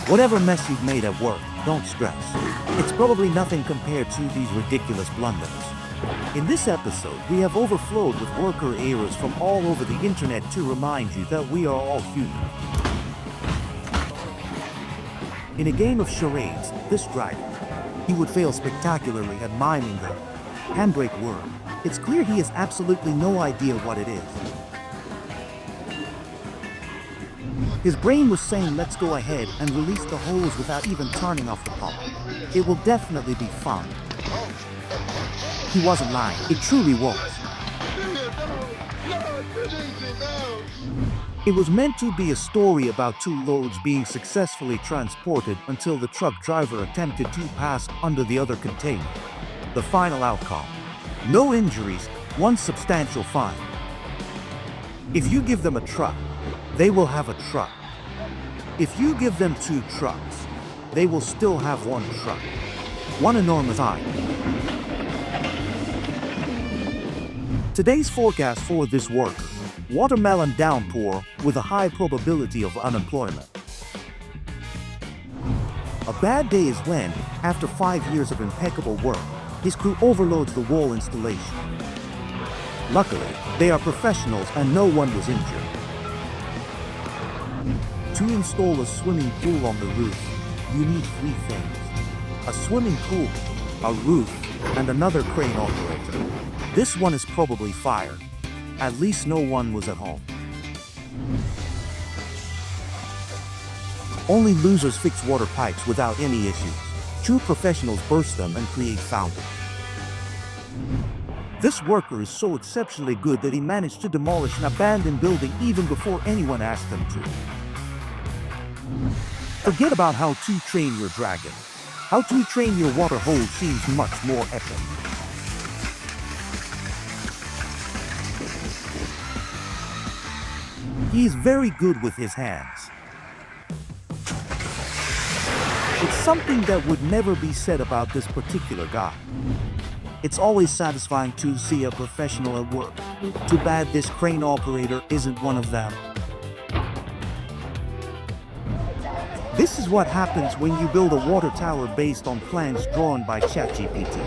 Whatever mess you've made at work, don't stress. It's probably nothing compared to these ridiculous blunders. In this episode, we have overflowed with worker errors from all over the internet to remind you that we are all human. In a game of charades, this driver, he would fail spectacularly at miming the handbrake word. It's clear he has absolutely no idea what it is. His brain was saying, let's go ahead and release the hose without even turning off the pump. It will definitely be fun. He wasn't lying. It truly was. It was meant to be a story about two loads being successfully transported until the truck driver attempted to pass under the other container. The final outcome: no injuries, one substantial fine. If you give them a truck, they will have a truck. If you give them two trucks, they will still have one truck. One enormous fine. Today's forecast for this worker: watermelon downpour with a high probability of unemployment. A bad day is when, after 5 years of impeccable work, his crew overloads the wall installation. Luckily, they are professionals and no one was injured. To install a swimming pool on the roof, you need 3 things: a swimming pool, a roof, and another crane operator. This one is probably fired. At least no one was at home. Only losers fix water pipes without any issues. True professionals burst them and create fountains. This worker is so exceptionally good that he managed to demolish an abandoned building even before anyone asked him to. Forget about how to train your dragon. How to train your water hose seems much more epic. He is very good with his hands. It's something that would never be said about this particular guy. It's always satisfying to see a professional at work. Too bad this crane operator isn't one of them. This is what happens when you build a water tower based on plans drawn by ChatGPT.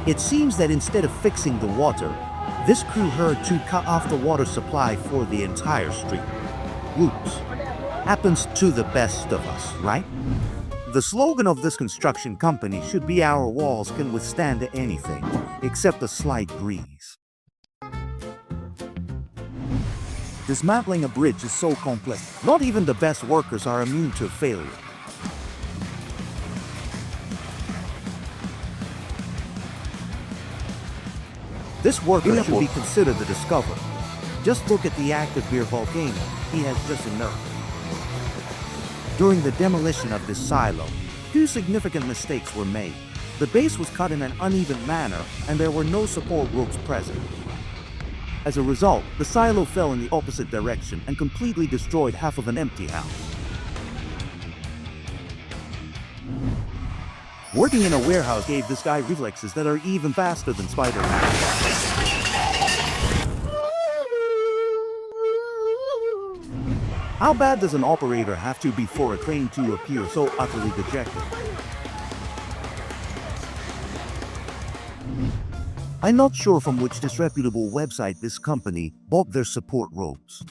It seems that instead of fixing the water, this crew heard to cut off the water supply for the entire street. Whoops. Happens to the best of us, right? The slogan of this construction company should be "Our walls can withstand anything, except a slight breeze." Dismantling a bridge is so complex. Not even the best workers are immune to failure. This worker should be considered the discoverer. Just look at the active beer volcano he has just unearthed. During the demolition of this silo, 2 significant mistakes were made. The base was cut in an uneven manner, and there were no support ropes present. As a result, the silo fell in the opposite direction and completely destroyed half of an empty house. Working in a warehouse gave this guy reflexes that are even faster than Spider-Man. How bad does an operator have to be for a crane to appear so utterly dejected? I'm not sure from which disreputable website this company bought their support ropes.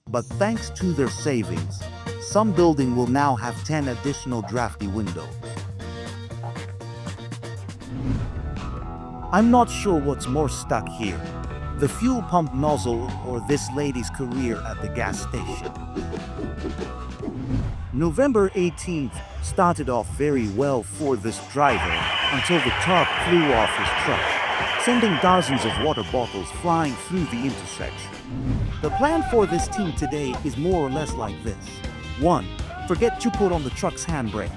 But thanks to their savings, some building will now have 10 additional drafty windows. I'm not sure what's more stuck here: the fuel pump nozzle or this lady's career at the gas station. November 18th started off very well for this driver until the top flew off his truck, sending dozens of water bottles flying through the intersection. The plan for this team today is more or less like this. 1. Forget to put on the truck's handbrake.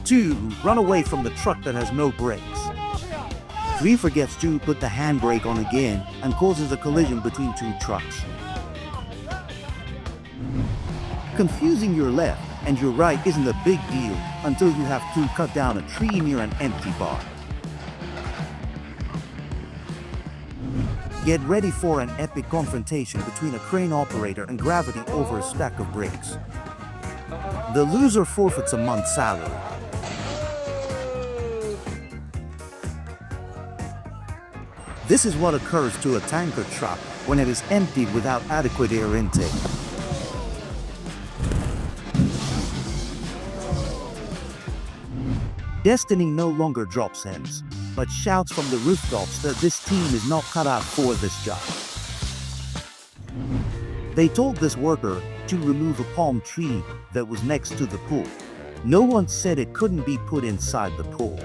2. Run away from the truck that has no brakes. 3. Forgets to put the handbrake on again and causes a collision between 2 trucks. Confusing your left and your right isn't a big deal until you have to cut down a tree near an empty bar. Get ready for an epic confrontation between a crane operator and gravity over a stack of bricks. The loser forfeits a month's salary. This is what occurs to a tanker truck when it is emptied without adequate air intake. Destiny no longer drops hints, but shouts from the rooftops that this team is not cut out for this job. They told this worker to remove a palm tree that was next to the pool. No one said it couldn't be put inside the pool.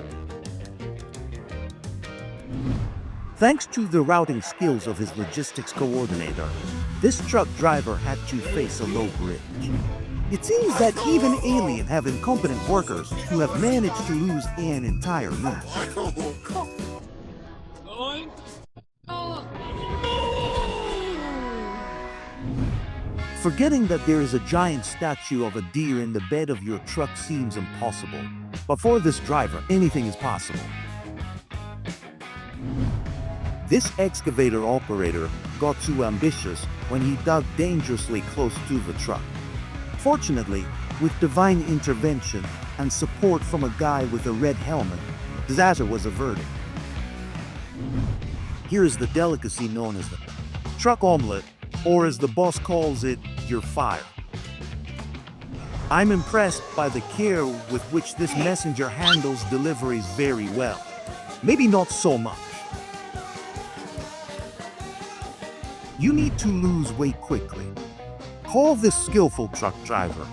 Thanks to the routing skills of his logistics coordinator, this truck driver had to face a low bridge. It seems that even aliens have incompetent workers who have managed to lose an entire loop. Forgetting that there is a giant statue of a deer in the bed of your truck seems impossible. But for this driver, anything is possible. This excavator operator got too ambitious when he dug dangerously close to the truck. Fortunately, with divine intervention and support from a guy with a red helmet, disaster was averted. Here is the delicacy known as the truck omelet, or as the boss calls it, your fire. I'm impressed by the care with which this messenger handles deliveries very well. Maybe not so much. You need to lose weight quickly. Call this skillful truck driver.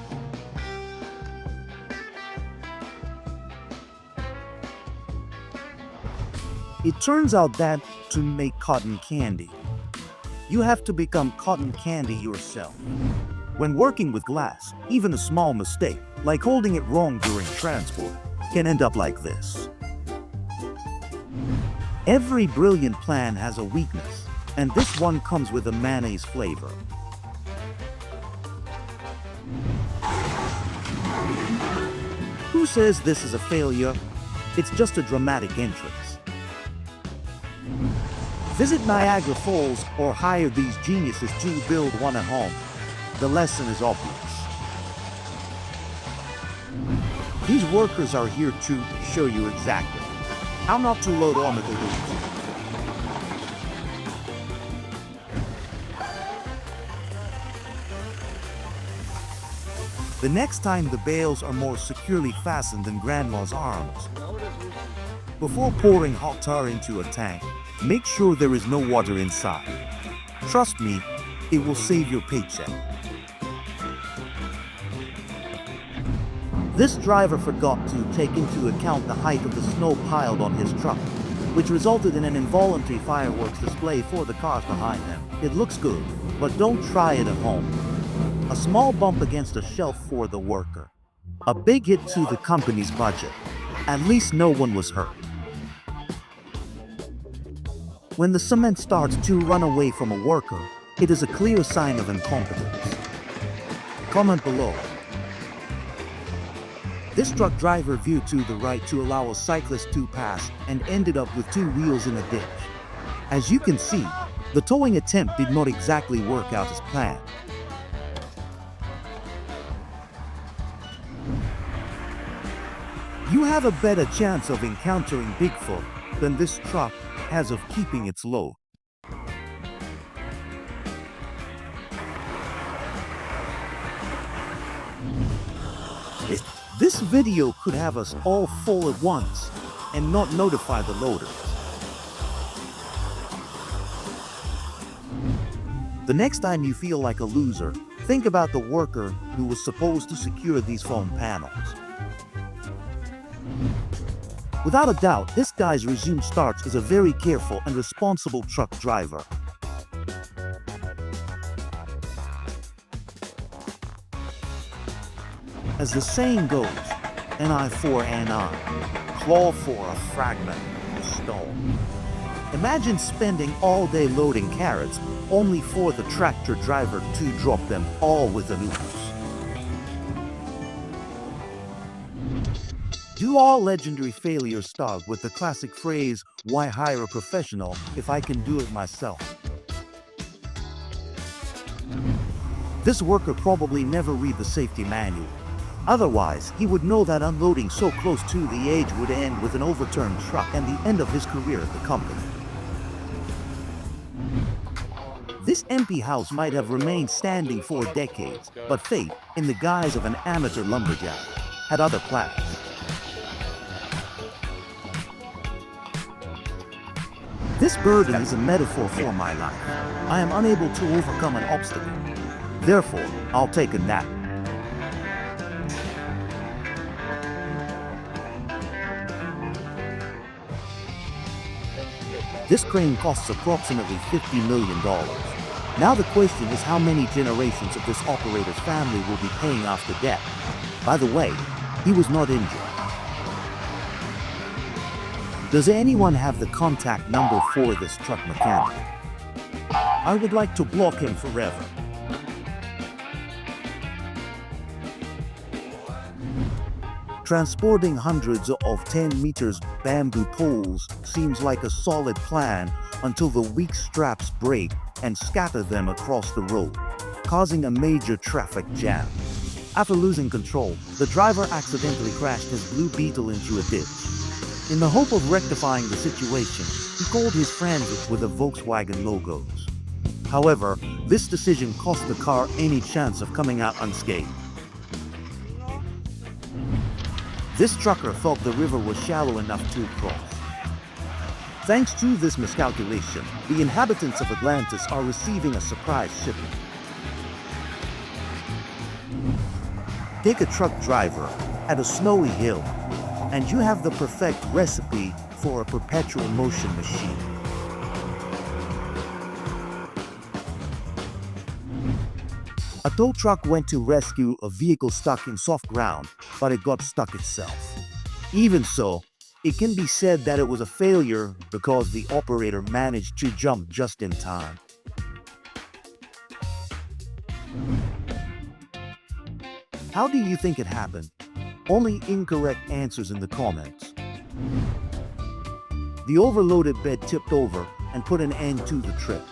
It turns out that to make cotton candy, you have to become cotton candy yourself. When working with glass, even a small mistake, like holding it wrong during transport, can end up like this. Every brilliant plan has a weakness, and this one comes with a mayonnaise flavor. Who says this is a failure? It's just a dramatic entrance. Visit Niagara Falls or hire these geniuses to build one at home. The lesson is obvious. These workers are here to show you exactly how not to load orbital loops. The next time the bales are more securely fastened than Grandma's arms. Before pouring hot tar into a tank, make sure there is no water inside. Trust me, it will save your paycheck. This driver forgot to take into account the height of the snow piled on his truck, which resulted in an involuntary fireworks display for the cars behind him. It looks good, but don't try it at home. A small bump against a shelf for the worker. A big hit to the company's budget. At least no one was hurt. When the cement starts to run away from a worker, it is a clear sign of incompetence. Comment below. This truck driver veered to the right to allow a cyclist to pass and ended up with two wheels in a ditch. As you can see, the towing attempt did not exactly work out as planned. You have a better chance of encountering Bigfoot than this truck has of keeping its load. This video could have us all full at once and not notify the loaders. The next time you feel like a loser, think about the worker who was supposed to secure these foam panels. Without a doubt, this guy's resume starts as a very careful and responsible truck driver. As the saying goes, an eye for an eye, claw for a fragment of stone. Imagine spending all day loading carrots only for the tractor driver to drop them all with an oops. Do all legendary failures start with the classic phrase, "Why hire a professional if I can do it myself?" This worker probably never read the safety manual. Otherwise, he would know that unloading so close to the edge would end with an overturned truck and the end of his career at the company. This empty house might have remained standing for decades, but fate, in the guise of an amateur lumberjack, had other plans. This burden is a metaphor for my life. I am unable to overcome an obstacle. Therefore, I'll take a nap. This crane costs approximately $50 million. Now the question is how many generations of this operator's family will be paying off the debt. By the way, he was not injured. Does anyone have the contact number for this truck mechanic? I would like to block him forever. Transporting hundreds of 10 meters bamboo poles seems like a solid plan until the weak straps break and scatter them across the road, causing a major traffic jam. After losing control, the driver accidentally crashed his Blue Beetle into a ditch. In the hope of rectifying the situation, he called his friends with the Volkswagen logos. However, this decision cost the car any chance of coming out unscathed. This trucker thought the river was shallow enough to cross. Thanks to this miscalculation, the inhabitants of Atlantis are receiving a surprise shipment. Take a truck driver at a snowy hill, and you have the perfect recipe for a perpetual motion machine. A tow truck went to rescue a vehicle stuck in soft ground, but it got stuck itself. Even so, it can be said that it was a failure because the operator managed to jump just in time. How do you think it happened? Only incorrect answers in the comments. The overloaded bed tipped over and put an end to the trip.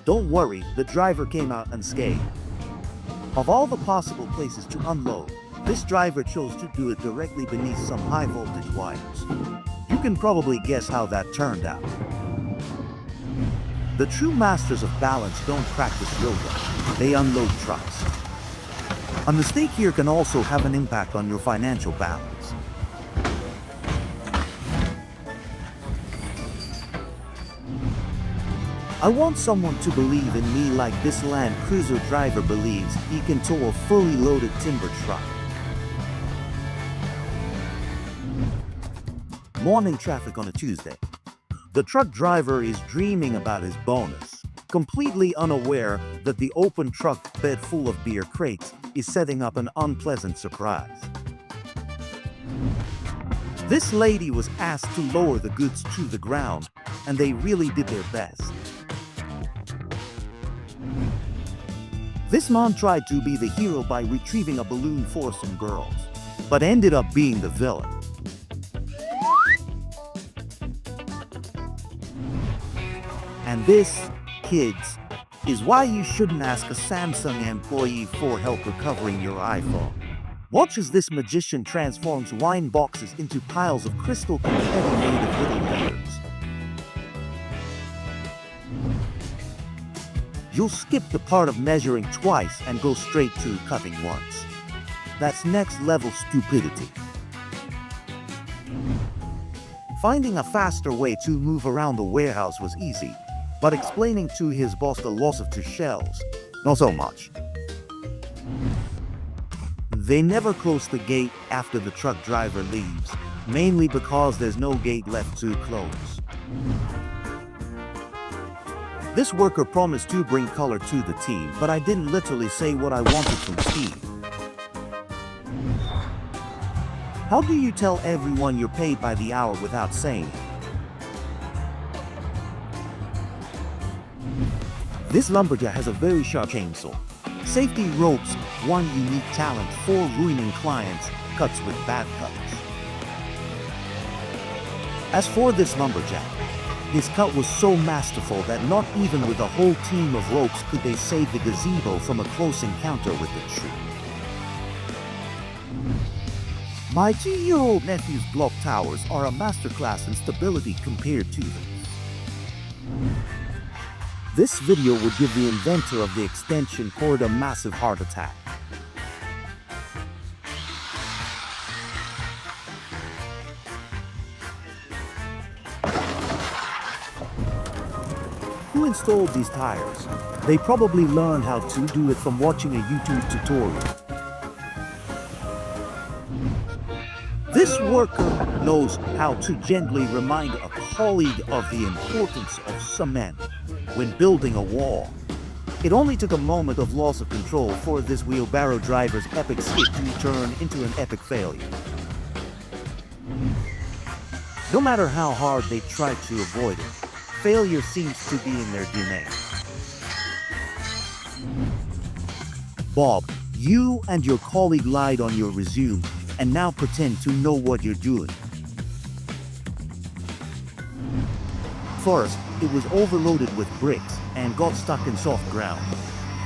Don't worry, the driver came out unscathed. Of all the possible places to unload, this driver chose to do it directly beneath some high voltage wires. You can probably guess how that turned out. The true masters of balance don't practice yoga, they unload trucks. A mistake here can also have an impact on your financial balance. I want someone to believe in me like this Land Cruiser driver believes he can tow a fully loaded timber truck. Morning traffic on a Tuesday. The truck driver is dreaming about his bonus, completely unaware that the open truck bed full of beer crates is setting up an unpleasant surprise. This lady was asked to lower the goods to the ground, and they really did their best. This man tried to be the hero by retrieving a balloon for some girls, but ended up being the villain. And this, kids, is why you shouldn't ask a Samsung employee for help recovering your iPhone. Watch as this magician transforms wine boxes into piles of crystal confetti made of little layers. You'll skip the part of measuring twice and go straight to cutting once. That's next level stupidity. Finding a faster way to move around the warehouse was easy, but explaining to his boss the loss of 2 shelves, not so much. They never close the gate after the truck driver leaves, mainly because there's no gate left to close. This worker promised to bring color to the team, but I didn't literally say what I wanted from Steve. How do you tell everyone you're paid by the hour without saying it? This lumberjack has a very sharp chainsaw. Safety ropes, one unique talent for ruining clients, cuts with bad cuts. As for this lumberjack, his cut was so masterful that not even with a whole team of ropes could they save the gazebo from a close encounter with the tree. My 2-year-old nephew's block towers are a masterclass in stability compared to them. This video would give the inventor of the extension cord a massive heart attack. Who installed these tires? They probably learned how to do it from watching a YouTube tutorial. This worker knows how to gently remind a colleague of the importance of cement when building a wall. It only took a moment of loss of control for this wheelbarrow driver's epic skit to turn into an epic failure. No matter how hard they tried to avoid it, failure seems to be in their DNA. Bob, you and your colleague lied on your resume and now pretend to know what you're doing. First, it was overloaded with bricks and got stuck in soft ground.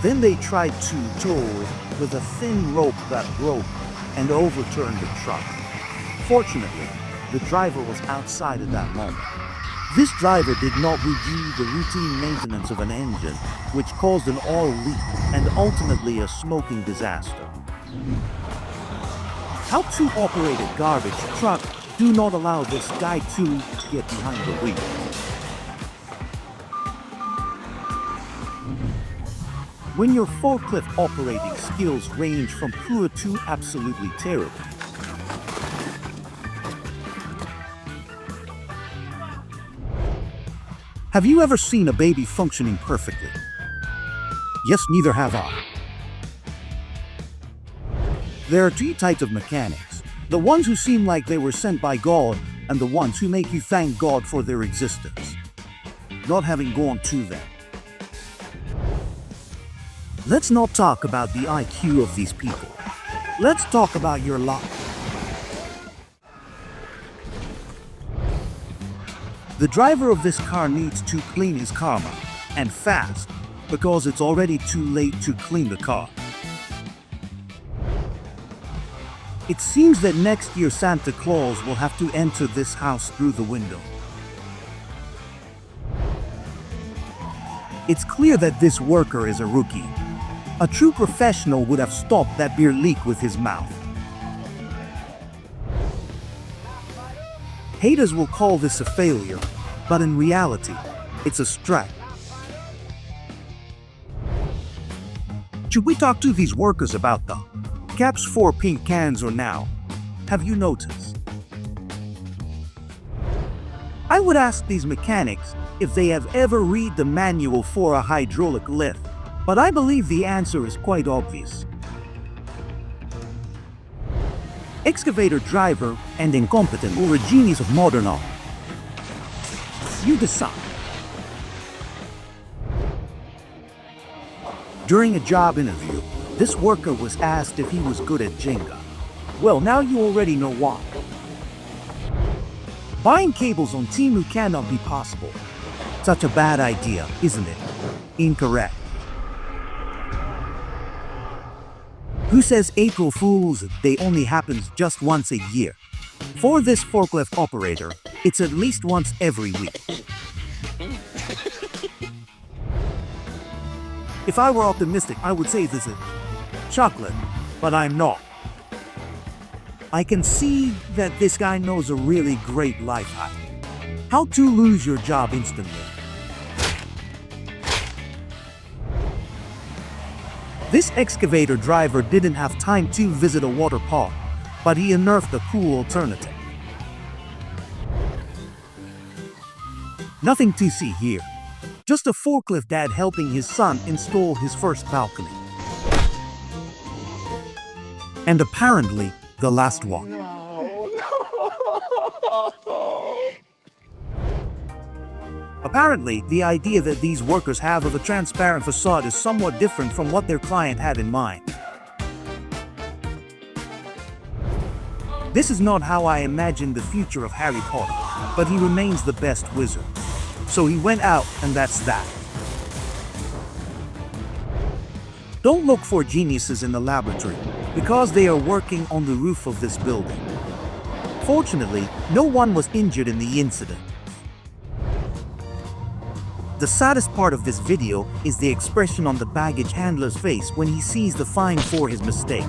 Then they tried to tow it with a thin rope that broke and overturned the truck. Fortunately, the driver was outside at that moment. This driver did not review the routine maintenance of an engine, which caused an oil leak and ultimately a smoking disaster. How to operate a garbage truck? Do not allow this guy to get behind the wheel. When your forklift operating skills range from poor to absolutely terrible. Have you ever seen a baby functioning perfectly? Yes, neither have I. There are two types of mechanics: the ones who seem like they were sent by God, and the ones who make you thank God for their existence. Not having gone to them. Let's not talk about the IQ of these people. Let's talk about your luck. The driver of this car needs to clean his karma, and fast, because it's already too late to clean the car. It seems that next year Santa Claus will have to enter this house through the window. It's clear that this worker is a rookie. A true professional would have stopped that beer leak with his mouth. Haters will call this a failure, but in reality, it's a strike. Should we talk to these workers about the caps for pink cans or now? Have you noticed? I would ask these mechanics if they have ever read the manual for a hydraulic lift, but I believe the answer is quite obvious. Excavator driver and incompetent or a genius of modern art? You decide. During a job interview, this worker was asked if he was good at Jenga. Well, now you already know why. Buying cables on Temu cannot be possible. Such a bad idea, isn't it? Incorrect. Who says April Fool's Day only happens just once a year? For this forklift operator, it's at least once every week. If I were optimistic, I would say this is chocolate, but I'm not. I can see that this guy knows a really great life hack. How to lose your job instantly. This excavator driver didn't have time to visit a water park, but he unearthed a cool alternative. Nothing to see here. Just a forklift dad helping his son install his first balcony. And apparently, the last one. Apparently, the idea that these workers have of a transparent facade is somewhat different from what their client had in mind. This is not how I imagined the future of Harry Potter. but he remains the best wizard. So he went out, and that's that. Don't look for geniuses in the laboratory, because they are working on the roof of this building. Fortunately, no one was injured in the incident. The saddest part of this video is the expression on the baggage handler's face when he sees the fine for his mistake.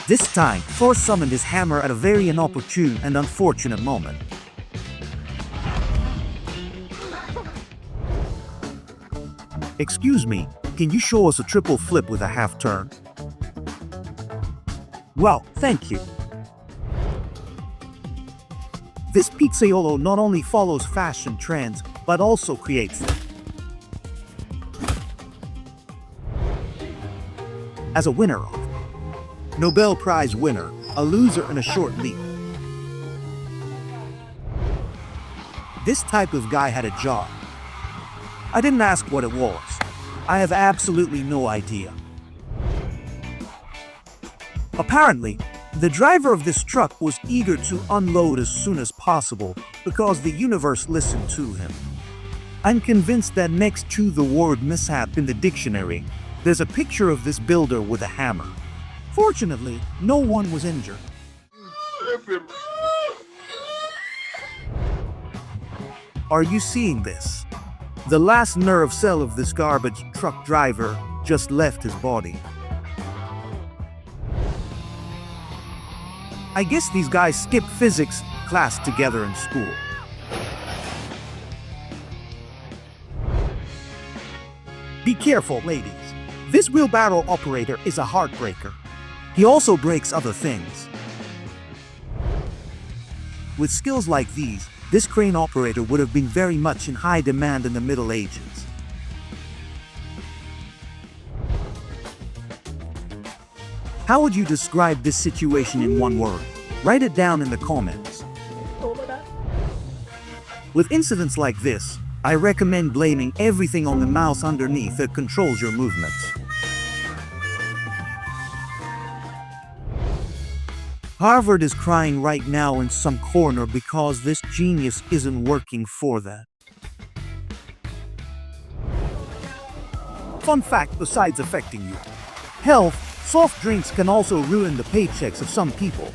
This time, Thor summoned his hammer at a very inopportune and unfortunate moment. Excuse me, can you show us a triple flip with a half turn? Well, thank you. This pizzaiolo not only follows fashion trends, but also creates them. As a winner of Nobel Prize winner, a loser in a short leap. This type of guy had a job. I didn't ask what it was. I have absolutely no idea. Apparently, the driver of this truck was eager to unload as soon as possible because the universe listened to him. I'm convinced that next to the word mishap in the dictionary, there's a picture of this builder with a hammer. Fortunately, no one was injured. Are you seeing this? The last nerve cell of this garbage truck driver just left his body. I guess these guys skip physics class together in school. Be careful, ladies. This wheelbarrow operator is a heartbreaker. He also breaks other things. With skills like these, this crane operator would have been very much in high demand in the Middle Ages. How would you describe this situation in one word? Write it down in the comments. With incidents like this, I recommend blaming everything on the mouse underneath that controls your movements. Harvard is crying right now in some corner because this genius isn't working for that. Fun fact besides affecting you. Health, soft drinks can also ruin the paychecks of some people.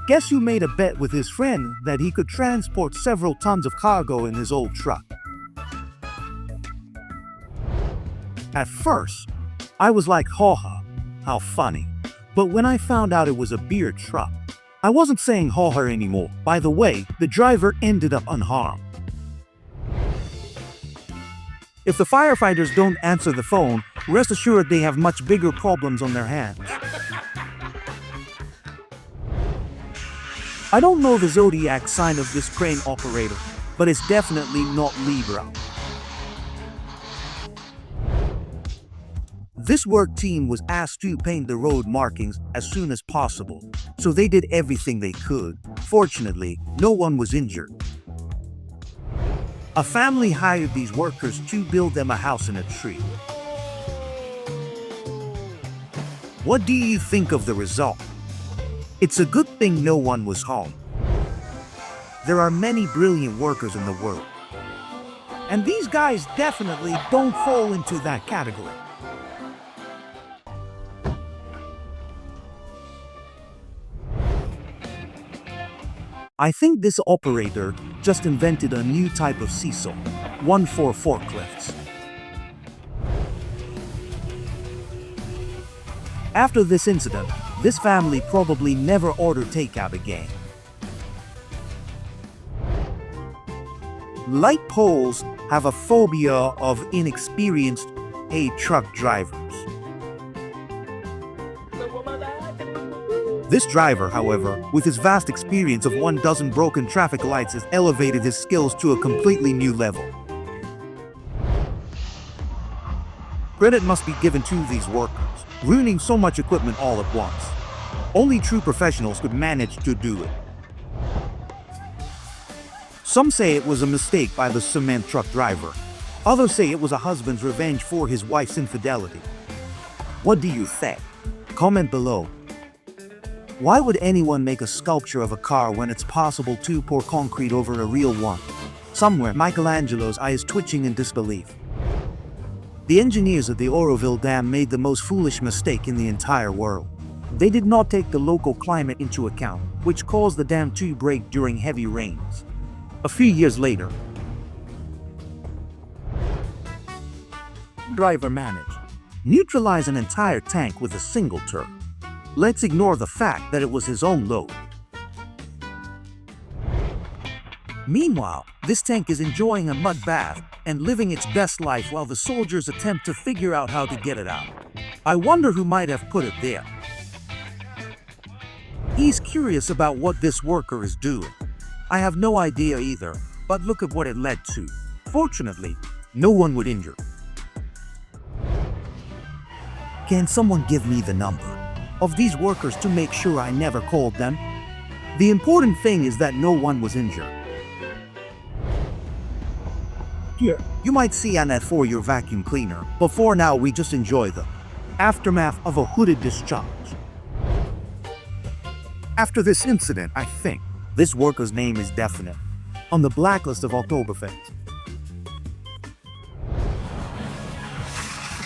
Guess who made a bet with his friend that he could transport several tons of cargo in his old truck? At first, I was like, haha, how funny. But when I found out it was a beer truck, I wasn't saying haha anymore. By the way, the driver ended up unharmed. If the firefighters don't answer the phone, rest assured they have much bigger problems on their hands. I don't know the zodiac sign of this crane operator, but it's definitely not Libra. This work team was asked to paint the road markings as soon as possible, so they did everything they could. Fortunately, no one was injured. A family hired these workers to build them a house in a tree. What do you think of the result? It's a good thing no one was home. There are many brilliant workers in the world, and these guys definitely don't fall into that category. I think this operator just invented a new type of seesaw, one for forklifts. After this incident, this family probably never ordered takeout again. Light poles have a phobia of inexperienced truck drivers. This driver, however, with his vast experience of 12 broken traffic lights, has elevated his skills to a completely new level. Credit must be given to these workers, ruining so much equipment all at once. Only true professionals could manage to do it. Some say it was a mistake by the cement truck driver. Others say it was a husband's revenge for his wife's infidelity. What do you think? Comment below. Why would anyone make a sculpture of a car when it's possible to pour concrete over a real one? Somewhere, Michelangelo's eyes twitching in disbelief. The engineers of the Oroville Dam made the most foolish mistake in the entire world. They did not take the local climate into account, which caused the dam to break during heavy rains. A few years later, driver managed neutralize an entire tank with a single turn. Let's ignore the fact that it was his own load. Meanwhile, this tank is enjoying a mud bath and living its best life while the soldiers attempt to figure out how to get it out. I wonder who might have put it there. He's curious about what this worker is doing. I have no idea either, but look at what it led to. Fortunately, no one was injured. Can someone give me the number of these workers to make sure I never called them? The important thing is that no one was injured. Here, you might see an ad for your vacuum cleaner, but for now we just enjoy the aftermath of a hooded discharge. After this incident, I think this worker's name is definite on the blacklist of Oktoberfest.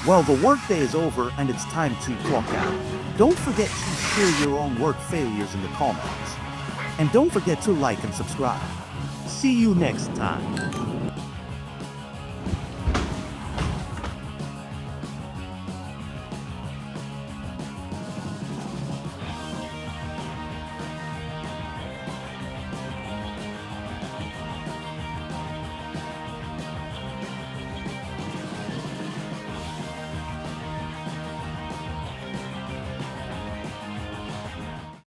Well, the workday is over and it's time to clock out. Don't forget to share your own work failures in the comments. And don't forget to like and subscribe. See you next time.